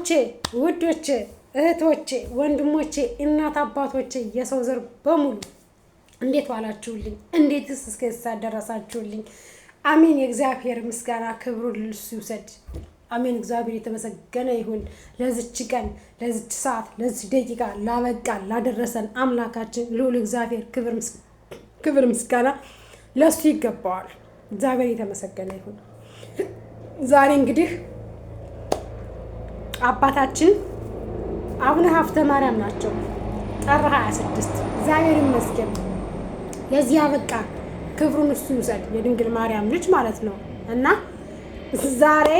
ማሮቼ ውዶቼ እህቶቼ ወንድሞቼ እናት አባቶቼ የሰው ዘር በሙሉ እንዴት ዋላችሁልኝ? እንዴትስ እስከዛ ደረሳችሁልኝ? አሜን። የእግዚአብሔር ምስጋና ክብሩ ለእሱ ይውሰድ። አሜን። እግዚአብሔር የተመሰገነ ይሁን። ለዚች ቀን፣ ለዚች ሰዓት፣ ለዚች ደቂቃ ላበቃን ላደረሰን አምላካችን ልዑል እግዚአብሔር ክብር ምስጋና ለሱ ይገባዋል። እግዚአብሔር የተመሰገነ ይሁን። ዛሬ እንግዲህ አባታችን አቡነ ሀብተ ማርያም ናቸው። ጥር 26 እግዚአብሔር ይመስገን ለዚህ አበቃ። ክብሩን እሱ ይውሰድ። የድንግል ማርያም ልጅ ማለት ነው። እና ዛሬ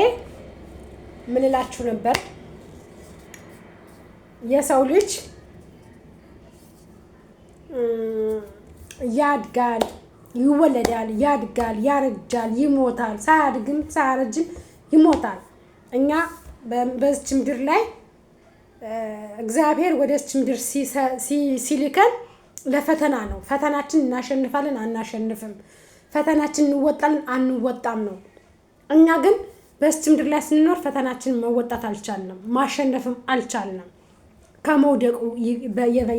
ምን እላችሁ ነበር? የሰው ልጅ ያድጋል፣ ይወለዳል፣ ያድጋል፣ ያረጃል፣ ይሞታል። ሳያድግም ሳያረጅም ይሞታል። እኛ በዚች ምድር ላይ እግዚአብሔር ወደዚች ምድር ሲልከን ለፈተና ነው። ፈተናችን እናሸንፋለን አናሸንፍም፣ ፈተናችን እንወጣለን አንወጣም ነው። እኛ ግን በዚች ምድር ላይ ስንኖር ፈተናችንን መወጣት አልቻልንም፣ ማሸነፍም አልቻልንም። ከመውደቁ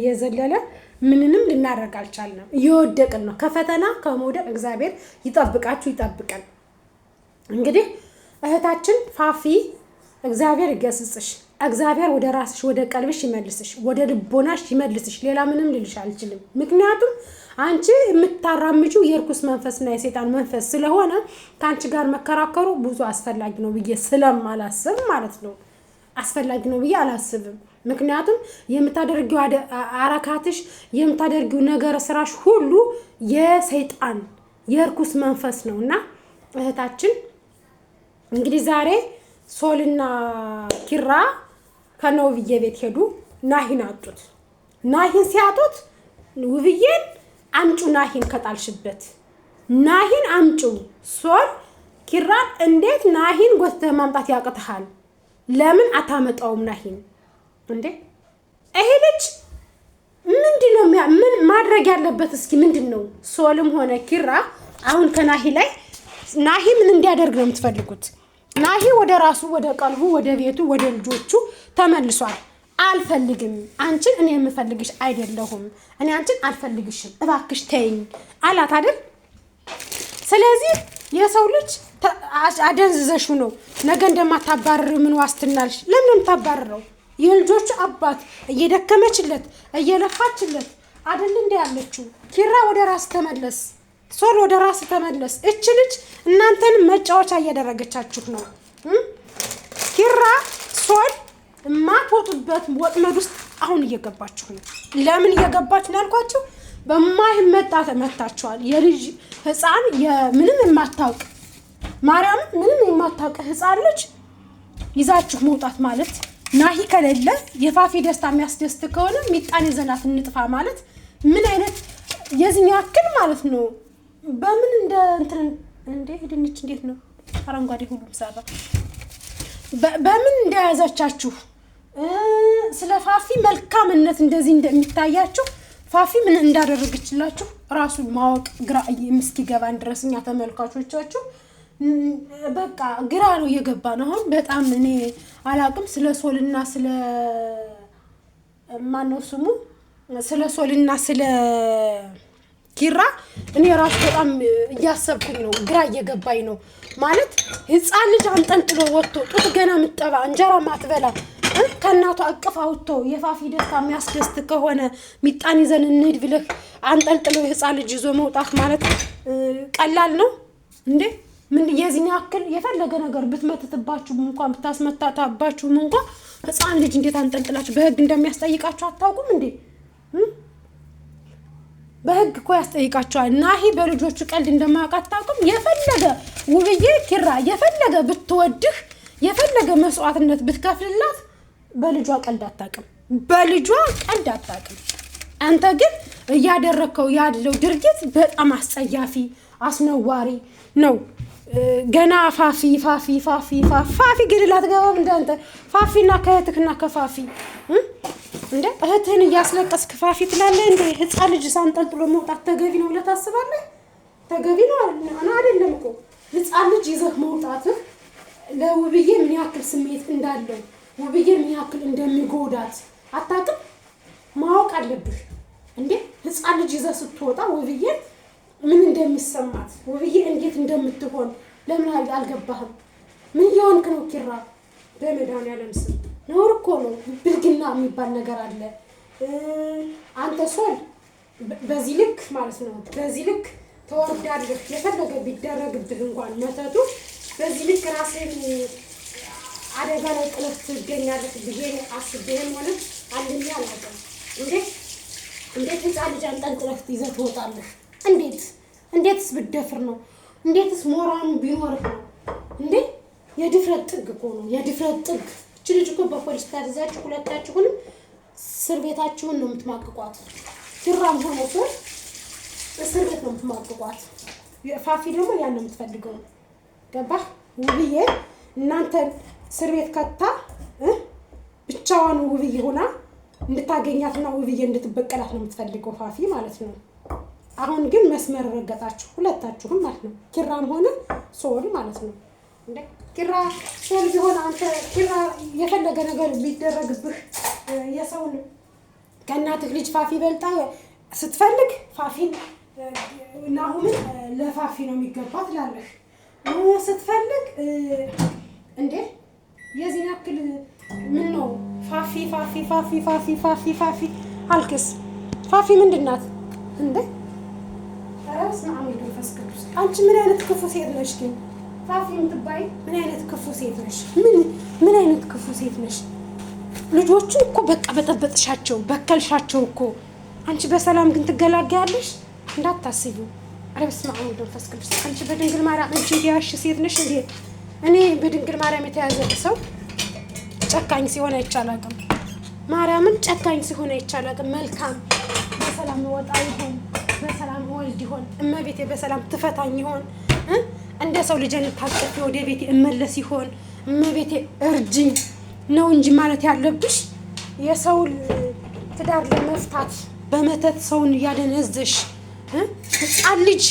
የዘለለ ምንንም ልናደርግ አልቻልንም። እየወደቅን ነው። ከፈተና ከመውደቅ እግዚአብሔር ይጠብቃችሁ ይጠብቀን። እንግዲህ እህታችን ፋፊ እግዚአብሔር ይገስጽሽ። እግዚአብሔር ወደ ራስሽ ወደ ቀልብሽ ይመልስሽ፣ ወደ ልቦናሽ ይመልስሽ። ሌላ ምንም ልልሽ አልችልም። ምክንያቱም አንቺ የምታራምጂው የርኩስ መንፈስና የሰይጣን መንፈስ ስለሆነ ከአንቺ ጋር መከራከሩ ብዙ አስፈላጊ ነው ብዬ ስለማላስብ ማለት ነው። አስፈላጊ ነው ብዬ አላስብም። ምክንያቱም የምታደርጊው አረካትሽ የምታደርጊው ነገር ስራሽ ሁሉ የሰይጣን የርኩስ መንፈስ ነውና እህታችን እንግዲህ ዛሬ ሶልና ኪራ ከነውብዬ ቤት ሄዱ። ናሂን አጡት። ናሂን ሲያጡት ውብዬን አምጩ ናሂን ከጣልሽበት ናሂን አምጩ። ሶል ኪራን እንዴት ናሂን ጎትተህ ማምጣት ያቅትሃል? ለምን አታመጣውም ናሂን? እንዴ ይሄ ልጅ ምንድነው ምን ማድረግ ያለበት? እስኪ ምንድነው? ሶልም ሆነ ኪራ አሁን ከናሂ ላይ ናሂ ምን እንዲያደርግ ነው የምትፈልጉት? ናሂ ወደ ራሱ ወደ ቀልቡ ወደ ቤቱ ወደ ልጆቹ ተመልሷል። አልፈልግም አንቺን፣ እኔ የምፈልግሽ አይደለሁም፣ እኔ አንቺን አልፈልግሽም፣ እባክሽ ተይኝ አላት አይደል? ስለዚህ የሰው ልጅ አደንዝዘሹ ነው ነገ እንደማታባረር ምን ዋስትናልሽ? ለምን የምታባረረው? የልጆቹ አባት እየደከመችለት እየለፋችለት አይደል እንደ ያለችው። ኪራ ወደ ራስ ተመለስ፣ ሶል ወደ ራስ ተመለስ። እቺ ልጅ እናንተን መጫወቻ እያደረገቻችሁ ነው። ኪራ ሶል የማትወጡበት ወጥመድ ውስጥ አሁን እየገባችሁ ነው። ለምን እየገባችሁ ነው ያልኳችሁ? በማይመጣ ተመታችኋል። የልጅ ህፃን ምንም የማታውቅ ማርያም ምንም የማታውቅ ህፃን ልጅ ይዛችሁ መውጣት ማለት ናሂ ከሌለ የፋፊ ደስታ የሚያስደስት ከሆነ ሚጣን ይዘናት እንጥፋ ማለት ምን አይነት የዚህ ያክል ማለት ነው? በምን እንደ እንትን እንደ ድንች እንዴት ነው አረንጓዴ ሁሉም ሰራ በምን እንደያዛቻችሁ ስለ ፋፊ መልካምነት እንደዚህ እንደሚታያችሁ ፋፊ ምን እንዳደረገችላችሁ ራሱ ማወቅ ግራ እስኪገባን ድረስ እኛ ተመልካቾቻችሁ በቃ ግራ ነው የገባን። አሁን በጣም እኔ አላቅም ስለ ሶልና ስለ ማነው ስሙ ስለ ሶልና ስለ ኪራ እኔ ራሱ በጣም እያሰብኩኝ ነው። ግራ እየገባኝ ነው ማለት ህፃን ልጅ አንጠልጥሎ ወጥቶ ጡት ገና ምጠባ እንጀራ ማትበላ ከእናቷ አቅፍ አውጥቶ የፋፊ ደስታ የሚያስደስት ከሆነ ሚጣን ይዘን እንሂድ ብለህ አንጠልጥሎ የህፃን ልጅ ይዞ መውጣት ማለት ቀላል ነው እንዴ? ምን የዚህን ያክል የፈለገ ነገር ብትመትትባችሁም እንኳን ብታስመታታባችሁም እንኳን ህፃን ልጅ እንዴት አንጠልጥላችሁ በህግ እንደሚያስጠይቃችሁ አታውቁም እንዴ? በህግ እኮ ያስጠይቃቸዋል። ናሂ በልጆቹ ቀልድ እንደማያውቅ አታውቁም? የፈለገ ውብዬ ኪራ የፈለገ ብትወድህ የፈለገ መስዋዕትነት ብትከፍልላት በልጇ ቀልድ አታውቅም፣ በልጇ ቀልድ አታውቅም። አንተ ግን እያደረከው ያለው ድርጊት በጣም አስጸያፊ አስነዋሪ ነው። ገና ፋፊ ግን ላትገባም እንዳንተ ፋፊና ከእህትህና ከፋፊ እንዴ እህትህን እያስለቀስክ ፋፊ ትላለህ እንዴ? ህፃን ልጅ ሳንጠልጥሎ መውጣት ተገቢ ነው ብለህ ታስባለህ? ተገቢ ነው አይደለም እኮ ህፃን ልጅ ይዘህ መውጣትህ ለውብዬ ምን ያክል ስሜት እንዳለው ውብዬን ምን ያክል እንደሚጎዳት አታውቅም? ማወቅ አለብህ እንዴ። ህፃን ልጅ ይዘህ ስትወጣ ውብዬን ምን እንደሚሰማት ውብዬ እንዴት እንደምትሆን ለምን አልገባህም? ምን እየሆንክ ነው ኪራ? በመድኃኒዓለም ስም ነውር እኮ ነው። ብልግና የሚባል ነገር አለ። አንተ ሶል በዚህ ልክ ማለት ነው፣ በዚህ ልክ ተወርዳለህ። የፈለገ ቢደረግብህ እንኳን መተቱ በዚህ ልክ ራስህን አደጋ ላይ ጥለህ ትገኛለህ ብዬ አስቤህም ሆነ አልኛ አላውቅም። እንዴት ህፃን ልጅ አንጠልጥለህ ይዘህ ትወጣለህ? እንዴትስ ብትደፍር ነው? እንዴትስ ሞራኑ ቢኖርህ ነው እንዴ? የድፍረት ጥግ እኮ ነው፣ የድፍረት ጥግ። እቺ ልጅ እኮ በፖሊስ ታዛችሁ ሁለታችሁንም እስር ቤታችሁን ነው የምትማቅቋት። ኪራም ሆነ ሶል እስር ቤት ነው የምትማቅቋት። ፋፊ ደግሞ ያን ነው የምትፈልገው። ገባህ? ውብዬ እናንተ እስር ቤት ከታ ብቻዋን ውብዬ ሆና እንድታገኛትና ውብዬ እንድትበቀላት ነው የምትፈልገው ፋፊ ማለት ነው። አሁን ግን መስመር ረገጣችሁ ሁለታችሁም ማለት ነው። ኪራም ሆነ ሶል ማለት ነው። እንዴ ኪራ ሶል ቢሆን አንተ ኪራ የፈለገ ነገር ቢደረግብህ የሰውን ከእናትህ ልጅ ፋፊ በልጣ ስትፈልግ ፋፊን ናሁምን ለፋፊ ነው የሚገባ ትላለህ። ስትፈልግ እንዴ የዚህን ያክል ምን ነው ፋፊ ፋፊ ፋፊ ፋፊ ፋፊ ፋፊ አልክስ። ፋፊ ምንድን ናት እንዴ? ራስ ነው መንፈስ ቅዱስ። አንቺ ምን አይነት ክፉ ሴት ነሽ ግን? ፋፊ የምትባይ ምን አይነት ክፉ ሴት ነሽ? ምን አይነት ክፉ ሴት ነሽ? ልጆቹ እኮ በቃ በጠበጥሻቸው፣ በከልሻቸው እኮ። አንቺ በሰላም ግን ትገላገያለሽ እንዳታስዩ። ኧረ በስመ አብ ወወልድ ወመንፈስ ቅዱስ። አንቺ በድንግል ማርያም አንቺ ያሽ ሴት ነሽ እንዴ? እኔ በድንግል ማርያም የተያዘ ሰው ጨካኝ ሲሆን አይቻላቅም። ማርያምን ጨካኝ ሲሆን አይቻላቅም። መልካም በሰላም ወጣ ይሆን፣ በሰላም ወልድ ይሆን፣ እመቤቴ በሰላም ትፈታኝ ይሆን፣ እንደ ሰው ልጅን ታቀፍ ወደ ቤቴ እመለስ ይሆን፣ እመቤቴ እርጅኝ ነው እንጂ ማለት ያለብሽ የሰው ትዳር ለመፍታት በመተት ሰውን እያደነዘሽ ህፃን ልጅ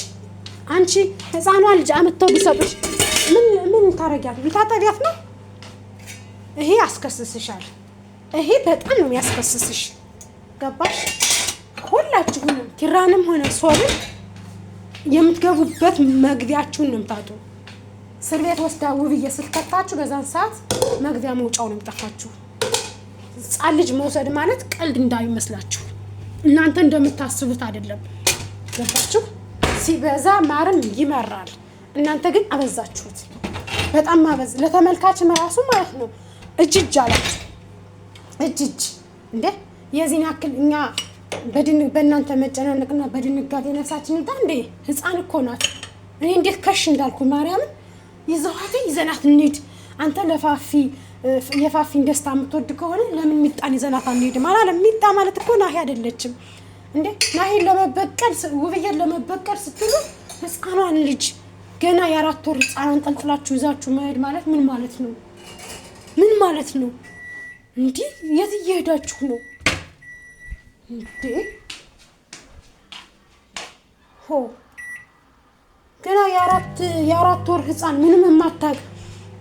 አንቺ ህፃኗ ልጅ አመተው ቢሰጡሽ ምን ታረጊያት? ልታጠቢያት ነው? ይሄ ያስከስስሻል። ይሄ በጣም ነው የሚያስከስስሽ። ገባሽ? ሁላችሁንም ኪራንም ሆነ ሶልን የምትገቡበት መግቢያችሁን ነው የምታጡ። እስር ቤት ወስዳ ውብዬ ስትከታችሁ በዛን ሰዓት መግቢያ መውጫው ነው የምጠፋችሁ። ህፃን ልጅ መውሰድ ማለት ቀልድ እንዳይመስላችሁ፣ እናንተ እንደምታስቡት አይደለም። ገባችሁ? ሲበዛ ማርም ይመራል። እናንተ ግን አበዛችሁት። በጣም ማበዝ ለተመልካችም ራሱ ማለት ነው። እጅ አላችሁ እጅ እንዴ! የዚህን ያክል እኛ በእናንተ መጨናነቅና በድንጋጤ ነፍሳችን እንታ እንዴ! ህፃን እኮ ናት። እኔ እንዴት ከሽ እንዳልኩ ማርያምን ይዘናት እንሂድ። አንተ ለፋፊ የፋፊን ደስታ የምትወድ ከሆነ ለምን ሚጣን ይዘናት አንሄድም አላለም? ሚጣ ማለት እኮ ናሂ አይደለችም እንዴ! ናሂን ለመበቀል ውብዬን ለመበቀል ስትሉ ህፃኗን ልጅ ገና የ4 ወር ህፃኗን ጠልጥላችሁ ይዛችሁ መሄድ ማለት ምን ማለት ነው? ምን ማለት ነው? እንዲህ የት እየሄዳችሁ ነው እንዴ? ሆ ገና የ4 ወር ህፃን ምንም የማታውቅ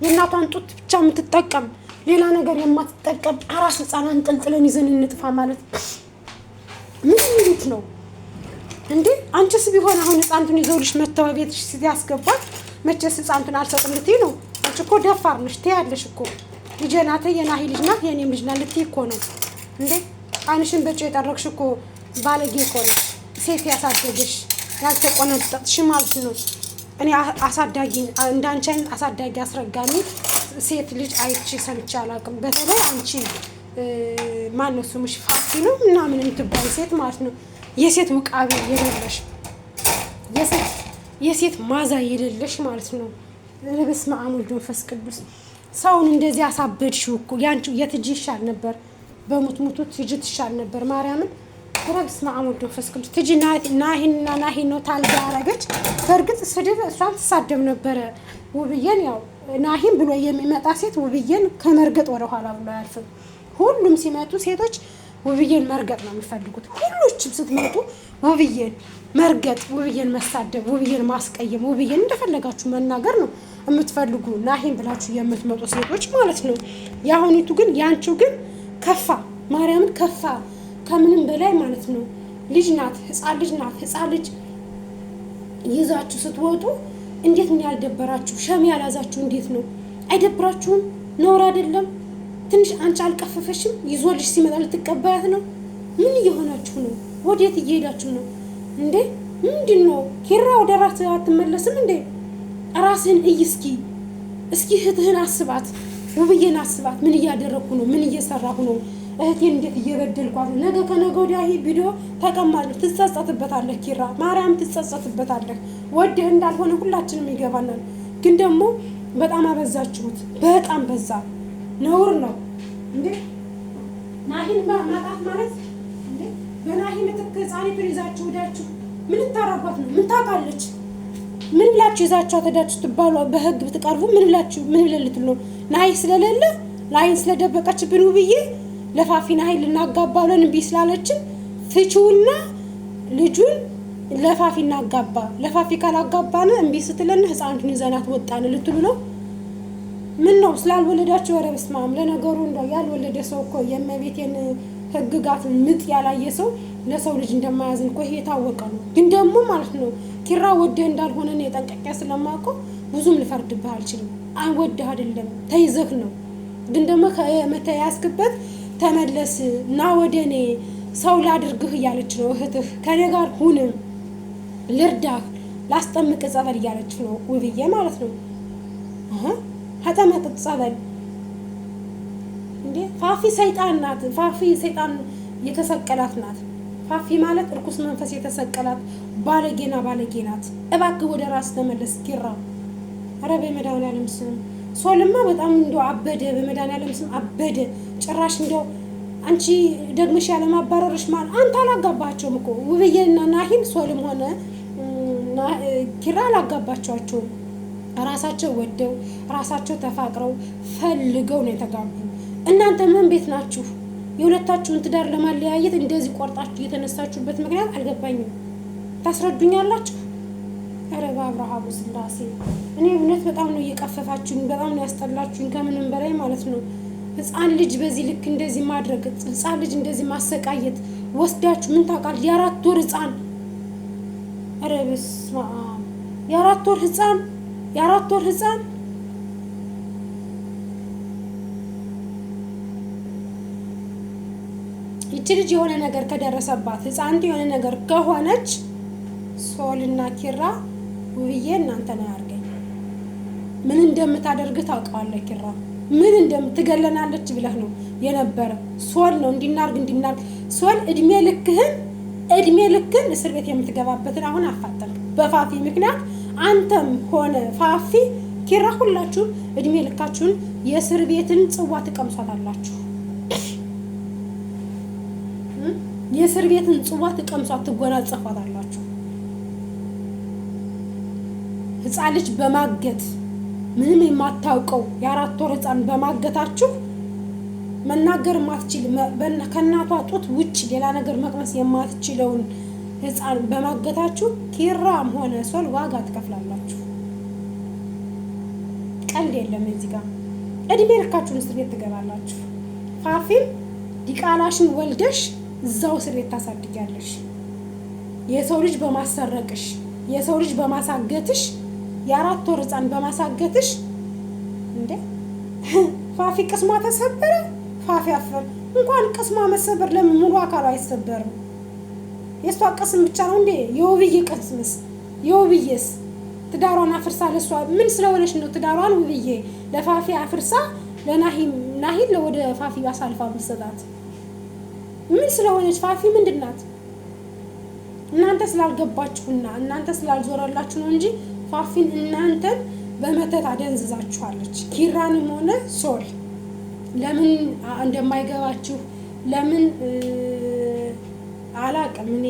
የእናቷን ጡት ብቻ የምትጠቀም ሌላ ነገር የማትጠቀም አራስ ህፃን አንጠልጥለን ይዘን እንጥፋ ማለት ምን ማለት ነው እንዴ? አንቺስ ቢሆን አሁን ህፃንቱን ይዘውልሽ መተው ቤትሽ ሲያስገባት መቼስ ህፃንቱን አልሰጥም ልትይ ነው? አንቺ እኮ ደፋር ነሽ። ትያለሽ እኮ ልጄ ናት፣ የናሂ ልጅ ናት፣ የኔም ልጅ ናት ልትይ እኮ ነው እንዴ? አይንሽን በጭ የጠረግሽ እኮ ባለጌ እኮ ነሽ። ሴት ያሳደገሽ ያልተቆነጠጥሽ ማለት ነው። እኔ አሳዳጊ እንዳንቺ አይነት አሳዳጊ አስረጋሚ ሴት ልጅ አይቼ ሰምቼ አላውቅም። በተለይ አንቺ ማነው ስምሽ ፋፊ ነው ምናምን የምትባይ ሴት ማለት ነው። የሴት ውቃቢ የሌለሽ የሴት ማዛ የሌለሽ ማለት ነው። በስመ አብ ወወልድ ወመንፈስ ቅዱስ። ሰውን እንደዚህ አሳበድሽው እኮ። ያንቺ የትጂ ይሻል ነበር፣ በሙትሙቱ ትጂ ትሻል ነበር። ማርያምን በስመ አብ ወወልድ ወመንፈስ ቅዱስ። ትጂ ናሂ ነው ታልጋ ያረገች። በእርግጥ ስድብ እሷን ትሳደብ ነበረ ውብዬን። ያው ናሂን ብሎ የሚመጣ ሴት ውብዬን ከመርገጥ ወደ ኋላ ብሎ አያልፍም። ሁሉም ሲመጡ ሴቶች ውብዬን መርገጥ ነው የሚፈልጉት። ሁሉችም ስትመጡ ውብዬን መርገጥ፣ ውብዬን መሳደብ፣ ውብዬን ማስቀየም፣ ውብዬን እንደፈለጋችሁ መናገር ነው። የምትፈልጉ ናሂን ብላችሁ የምትመጡ ሴቶች ማለት ነው። የአሁኒቱ ግን ያንቺው ግን ከፋ፣ ማርያምን ከፋ ከምንም በላይ ማለት ነው። ልጅ ናት፣ ህፃን ልጅ ናት። ህፃን ልጅ ይዛችሁ ስትወጡ እንዴት ነው ያልደበራችሁ? ሸም ያላዛችሁ እንዴት ነው? አይደብራችሁም? ነውር አይደለም? ትንሽ አንቺ አልቀፈፈሽም? ይዞልሽ ሲመጣ ልትቀበያት ነው? ምን እየሆናችሁ ነው? ወዴት እየሄዳችሁ ነው እንዴ? ምንድን ነው? ኪራ ወደ ራስህ አትመለስም እንዴ? ራስህን እይ እስኪ። እስኪ እህትህን አስባት፣ ውብዬን አስባት። ምን እያደረግኩ ነው? ምን እየሰራሁ ነው? እህቴን እንዴት እየበደልኳት ነው? ነገ ከነገ ወዲያ ይሄ ቪዲዮ ተቀማለህ፣ ትጸጸትበታለህ። ኪራ ማርያም ትጸጸትበታለህ። ወደህ እንዳልሆነ ሁላችንም ይገባናል። ግን ደግሞ በጣም አበዛችሁት። በጣም በዛ። ነውር ነው እንዴ? ናሂን ማጣት ማለት እንዴ? በናሂ ምትክ ህፃኒቱን ይዛችሁ ወዳችሁ ምን ታረጓት ነው? ምን ታውቃለች? ምን ብላችሁ ይዛችሁ ተዳችሁ ትባሉ? በህግ ብትቀርቡ ምን ብላችሁ ምን ብለልት ነው? ናሂ ስለሌለ ናሂን ስለደበቀችብን ውብዬ ለፋፊ ናሂ ልናጋባ ብለን እምቢ ስላለችን ፍቺውና ልጁን ለፋፊ እናጋባ። ለፋፊ ካላጋባን እምቢ ስትለን ህፃኑን ይዘናት ወጣን ልትሉ ነው? ምን ነው ስላልወለዳችሁ? ወረ በስመ አብ። ለነገሩ እንደው ያልወለደ ሰው እኮ የእመቤቴን ህግጋት ምጥ ያላየ ሰው ለሰው ልጅ እንደማያዝን እኮ ይሄ የታወቀ ነው። ግን ደግሞ ማለት ነው ኪራ ወደህ እንዳልሆነ ነው የጠንቀቂያ ስለማውቀው ብዙም ልፈርድብህ አልችልም። ወደህ አይደለም ተይዘህ ነው። ግን ደግሞ ከመተያዝክበት ተመለስ እና ወደ እኔ ሰው ላድርግህ እያለች ነው እህትህ። ከኔ ጋር ሁንም ልርዳህ፣ ላስጠምቅ ጸበል እያለች ነው ውብዬ ማለት ነው። ሀጠመጥ ጸበል እንዴ? ፋፊ ሰይጣን ናት። ፋፊ ሰይጣን የተሰቀላት ናት። ፋፊ ማለት እርኩስ መንፈስ የተሰቀላት ባለጌና ባለጌ ናት። እባክህ ወደ ራስ ተመለስ ኪራ። ኧረ በመድኃኒዓለም ስም ሶልማ በጣም እንደው አበደ። በመድኃኒዓለም ስም አበደ ጭራሽ። እንደው አንቺ ደግመሽ ያለማባረርሽ ማለት አንተ አላጋባቸውም እኮ ውብዬና ናሂን ሶልም ሆነ ኪራ አላጋባቸዋቸውም። ራሳቸው ወደው ራሳቸው ተፋቅረው ፈልገው ነው የተጋቡ። እናንተ ምን ቤት ናችሁ? የሁለታችሁን ትዳር ለማለያየት እንደዚህ ቆርጣችሁ የተነሳችሁበት ምክንያት አልገባኝም። ታስረዱኛላችሁ? ኧረ በአብርሃሙ ስላሴ እኔ እውነት በጣም ነው እየቀፈፋችሁኝ፣ በጣም ነው ያስጠላችሁኝ ከምንም በላይ ማለት ነው። ህፃን ልጅ በዚህ ልክ እንደዚህ ማድረግ፣ ህፃን ልጅ እንደዚህ ማሰቃየት ወስዳችሁ ምን ታውቃል? የ4 ወር ህፃን። ኧረ በስመ አብ! የ4 ወር ህፃን፣ የ4 ወር ህፃን። ይቺ ልጅ የሆነ ነገር ከደረሰባት ህፃንት የሆነ ነገር ከሆነች ሶልና ኪራ ውብዬ እናንተ ነው ያርገኝ። ምን እንደምታደርግ ታውቀዋለህ ኪራ። ምን እንደምትገለናለች ብለህ ነው የነበረ። ሶል ነው እንዲናርግ ሶል እድሜ ልክህን እስር ቤት የምትገባበትን አሁን አፋጠንክ በፋፊ ምክንያት። አንተም ሆነ ፋፊ ኪራ ሁላችሁም እድሜ ልካችሁን የእስር ቤትን ጽዋ ትቀምሷታላችሁ። የእስር ቤትን ጽዋ ትቀምሷት ትጎናጸፏታላችሁ። ህፃን ልጅ በማገት ምንም የማታውቀው የ4 ወር ህፃን በማገታችሁ መናገር የማትችል ከእናቷ ጡት ውጭ ሌላ ነገር መቅመስ የማትችለውን ህፃን በማገታችሁ ኪራም ሆነ ሶል ዋጋ ትከፍላላችሁ። ቀልድ የለም እዚህ ጋር። እድሜ ልካችሁን እስር ቤት ትገባላችሁ። ፋፊም ዲቃላሽን ወልደሽ እዛው እስር ቤት ታሳድጊያለሽ። የሰው ልጅ በማሰረቅሽ፣ የሰው ልጅ በማሳገትሽ፣ የ4 ወር ህፃን በማሳገትሽ እንዴ ፋፊ ቅስሟ ተሰበረ። ፋፊ አፈር እንኳን ቅስሟ መሰበር ለምን ሙሉ አካሉ አይሰበርም? የሷ ቅስም ብቻ ነው እንዴ? የውብዬ ቅስምስ? የውብዬስ ትዳሯን አፍርሳ ለሷ ምን ስለሆነች ነው ትዳሯን ውብዬ ለፋፊ አፍርሳ ለናሂን ለወደ ፋፊ አሳልፋ መስጠት? ምን ስለሆነች ፋፊ ምንድናት? እናንተ ስላልገባችሁና እናንተ ስላልዞረላችሁ ነው እንጂ ፋፊን እናንተን በመተት አደንዝዛችኋለች። ኪራንም ሆነ ሶል ለምን እንደማይገባችሁ ለምን አላቅም፣ እኔ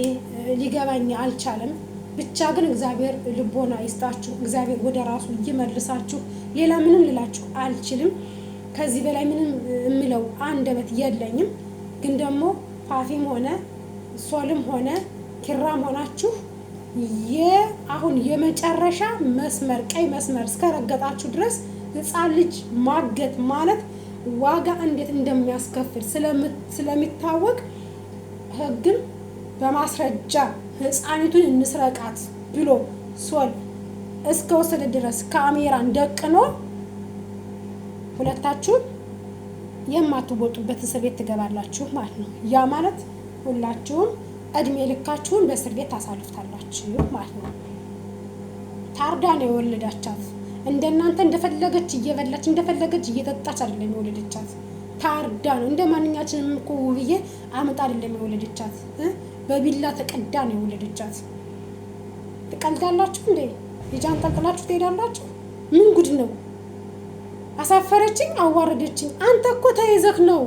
ሊገባኝ አልቻለም። ብቻ ግን እግዚአብሔር ልቦና ይስጣችሁ፣ እግዚአብሔር ወደ ራሱ ይመልሳችሁ። ሌላ ምንም ልላችሁ አልችልም። ከዚህ በላይ ምንም እምለው አንደበት የለኝም። ግን ደግሞ ፋፊም ሆነ ሶልም ሆነ ኪራም ሆናችሁ አሁን የመጨረሻ መስመር ቀይ መስመር እስከረገጣችሁ ድረስ ህፃን ልጅ ማገት ማለት ዋጋ እንዴት እንደሚያስከፍል ስለሚታወቅ ህግም በማስረጃ ህፃኒቱን እንስረቃት ብሎ ሶል እስከ ወሰደ ድረስ ካሜራን ደቅኖ ሁለታችሁ የማትወጡበት እስር ቤት ትገባላችሁ ማለት ነው። ያ ማለት ሁላችሁም እድሜ ልካችሁን በእስር ቤት ታሳልፍታላችሁ ማለት ነው። ታርዳ ነው የወለዳቻት። እንደናንተ እንደፈለገች እየበላች እንደፈለገች እየጠጣች አይደለም የወለደቻት። ታርዳ ነው። እንደ ማንኛችንም እኮ ውብዬ አመጣ አይደለም የወለደቻት። በቢላ ተቀዳ ነው የወለደቻት። ትቀልዳላችሁ እንዴ? ልጃን ጠልጥላችሁ ትሄዳላችሁ? ምን ጉድ ነው? አሳፈረችኝ፣ አዋረደችኝ። አንተ እኮ ተይዘህ ነው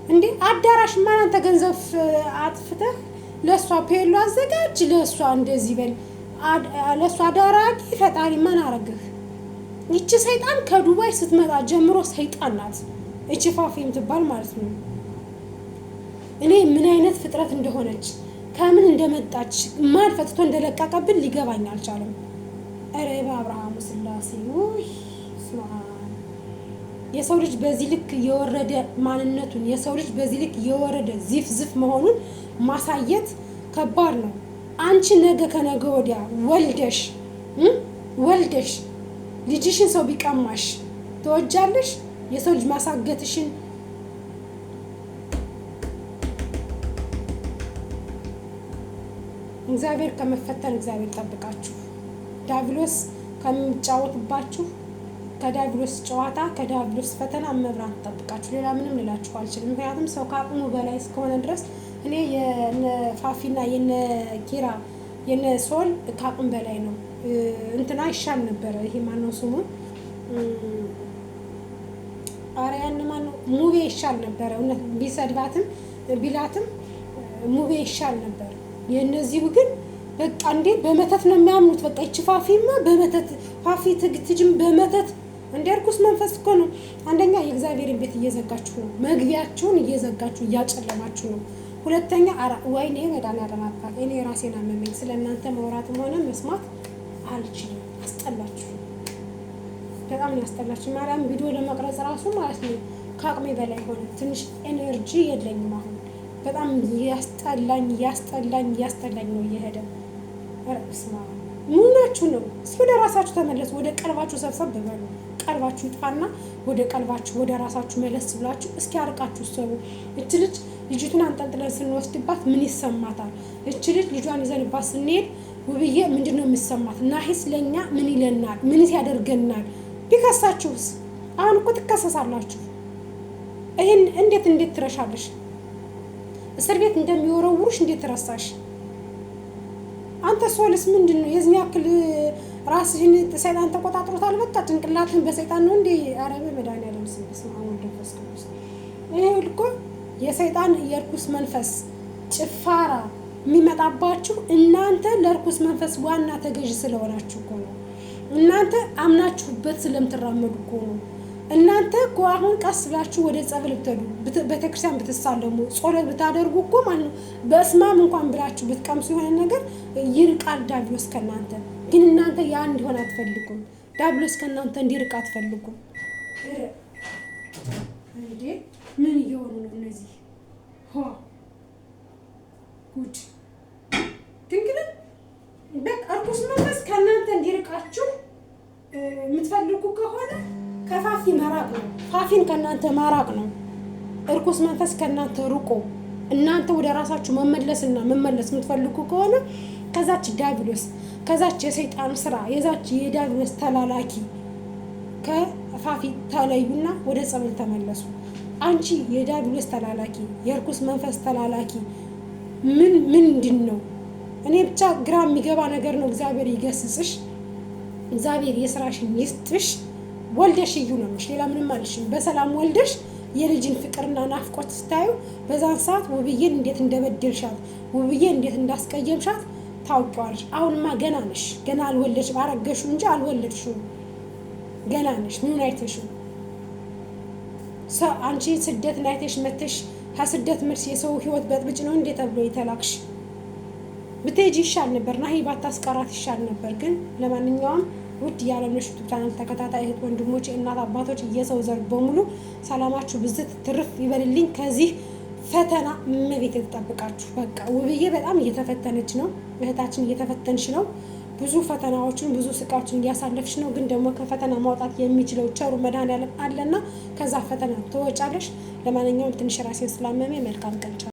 እንዴ? አዳራሽ ማን አንተ ገንዘብ አጥፍተህ ለሷ ፔሎ አዘጋጅ፣ ለሷ እንደዚህ በል፣ ለሷ አዳራጊ ፈጣሪ ማን አረገህ? ይቺ ሰይጣን ከዱባይ ስትመጣ ጀምሮ ሰይጣን ናት። እቺ ፋፊ የምትባል ማለት ነው። እኔ ምን አይነት ፍጥረት እንደሆነች ከምን እንደመጣች ማን ፈትቶ እንደለቀቀብን ሊገባኝ አልቻለም። ኧረ በአብርሃም ስላሴ ወይ የሰው ልጅ በዚህ ልክ የወረደ ማንነቱን የሰው ልጅ በዚህ ልክ የወረደ ዝፍ መሆኑን ማሳየት ከባድ ነው። አንቺ ነገ ከነገ ወዲያ ወልደሽ ልጅሽን ሰው ቢቀማሽ ተወጃለሽ? የሰው ልጅ ማሳገትሽን እግዚአብሔር ከመፈተን እግዚአብሔር ጠብቃችሁ። ዲያብሎስ ከሚጫወትባችሁ ከዲያብሎስ ጨዋታ ከዲያብሎስ ፈተና መብራት ጠብቃችሁ። ሌላ ምንም ልላችሁ አልችልም። ምክንያቱም ሰው ከአቅሙ በላይ እስከሆነ ድረስ እኔ የነ ፋፊና የነ ኪራ የነ ሶል ከአቅም በላይ ነው። እንትና ይሻል ነበረ። ይሄ ማነው ስሙ? አሪያን ማነው? ሙቤ ይሻል ነበረ። እውነት ቢሰድባትም ቢላትም ሙቤ ይሻል ነበር። የነዚሁ ግን በቃ እንዴ በመተት ነው የሚያምኑት። በቃ ይቺ ፋፊማ በመተት ፋፊ ትግትጅም በመተት እንደ እርኩስ መንፈስ እኮ ነው። አንደኛ የእግዚአብሔርን ቤት እየዘጋችሁ ነው። መግቢያችሁን እየዘጋችሁ እያጨለማችሁ ነው። ሁለተኛ ወይኔ መድኃኒዓለም አባት እኔ ራሴን አመመኝ። ስለ እናንተ ማውራትም ሆነ መስማት አልችልም። አስጠላችሁ፣ በጣም ነው ያስጠላችሁ። ማርያም ቪዲዮ ለመቅረጽ ራሱ ማለት ነው ከአቅሜ በላይ ሆነ። ትንሽ ኤነርጂ የለኝም አሁን። በጣም ያስጠላኝ ነው እየሄደ ረስማ ምናችሁ ነው። እስኪ ወደ ራሳችሁ ተመለሱ። ወደ ቀልባችሁ ሰብሰብ በሉ። ቀልባችሁ ይጥፋና ወደ ቀልባችሁ ወደ ራሳችሁ መለስ ብላችሁ እስኪ አርቃችሁ ሰው እቺ ልጅ ልጅቱን አንጠልጥለን ስንወስድባት ምን ይሰማታል? እቺ ልጅ ልጇን ይዘንባት ስንሄድ ውብዬ ምንድነው የሚሰማት? ናሂስ ለኛ ምን ይለናል? ምንስ ያደርገናል? ቢከሳችሁስ? አሁን እኮ ትከሰሳላችሁ። ይሄን እንዴት ትረሻለሽ? እስር ቤት እንደሚወረውሩሽ እንዴት ተረሳሽ? አንተ ሶልስ ምንድነው የዚህ ያክል ራስህን ሰይጣን ተቆጣጥሮታል? በቃ ጭንቅላትህን በሰይጣን ነው እንዴ? አረበ መድኃኒዓለም ስም አሁን ደፈስ ቅዱስ ይሄ እኮ የሰይጣን የርኩስ መንፈስ ጭፋራ የሚመጣባችሁ እናንተ ለርኩስ መንፈስ ዋና ተገዥ ስለሆናችሁ እኮ ነው። እናንተ አምናችሁበት ስለምትራመዱ እኮ ነው። እናንተ እኮ አሁን ቀስ ብላችሁ ወደ ጸበል ብትሄዱ ቤተክርስቲያን ብትሳለሙ ጸሎት ብታደርጉ እኮ ማለት ነው በእስማም እንኳን ብላችሁ ብትቀምሱ የሆነ ነገር ይርቃል ዲያብሎስ ከእናንተ። ግን እናንተ ያ እንዲሆን አትፈልጉም። ዲያብሎስ ከእናንተ እንዲርቅ አትፈልጉም። እንዴ ምን እየሆኑ ነው እነዚህ? ጉድ ድንግል በቃ እርኩስ መንፈስ ከእናንተ እንዲርቃችሁ የምትፈልጉ ከሆነ ከፋፊ መራቅ ነው። ፋፊን ከእናንተ ማራቅ ነው። እርኩስ መንፈስ ከእናንተ ርቆ እናንተ ወደ ራሳችሁ መመለስ የምትፈልጉ ከሆነ ከዛች ዲያብሎስ ከዛች የሰይጣን ስራ የዛች የዲያብሎስ ተላላኪ ከፋፊ ተለዩና ወደ ጸበል ተመለሱ። አንቺ የዲያብሎስ ተላላኪ የእርኩስ መንፈስ ተላላኪ ምንድን ነው? እኔ ብቻ ግራ የሚገባ ነገር ነው። እግዚአብሔር ይገስጽሽ። እግዚአብሔር የስራሽን ይስጥሽ። ወልደሽ እዩ ነው የምልሽ። ሌላ ምንም አልሽም። በሰላም ወልደሽ የልጅን ፍቅርና ናፍቆት ስታዩ በዛን ሰዓት ውብዬን እንዴት እንደበደልሻት ውብዬን እንዴት እንዳስቀየምሻት ታውቂዋለሽ። አሁንማ ገና ነሽ። ገና አልወለድሽም። አረገሽው እንጂ አልወለድሽም። ገና ነሽ። ምን አይተሽው? አንቺ ስደትን አይተሽ መተሽ ከስደት መልስ የሰው ህይወት በጥብጭ ነው እንዴ ተብሎ የተላክሽ? ብትሄጂ ይሻል ነበር፣ ናሂ ባታስቀራት ይሻል ነበር። ግን ለማንኛውም ውድ የዓለምነሽ ዩቲዩብ ቻናል ተከታታይ እህት ወንድሞች፣ እናት አባቶች፣ የሰው ዘር በሙሉ ሰላማችሁ ብዝት ትርፍ ይበልልኝ። ከዚህ ፈተና እመቤት ተጠብቃችሁ። በቃ ውብዬ በጣም እየተፈተነች ነው፣ እህታችን እየተፈተንሽ ነው። ብዙ ፈተናዎችን ብዙ ስቃዎችን እያሳለፍሽ ነው። ግን ደግሞ ከፈተና ማውጣት የሚችለው ቸሩ መድኃኒዓለም አለና ከዛ ፈተና ትወጫለሽ። ለማንኛውም ትንሽ ራሴን ስላመመኝ መልካም ቀን።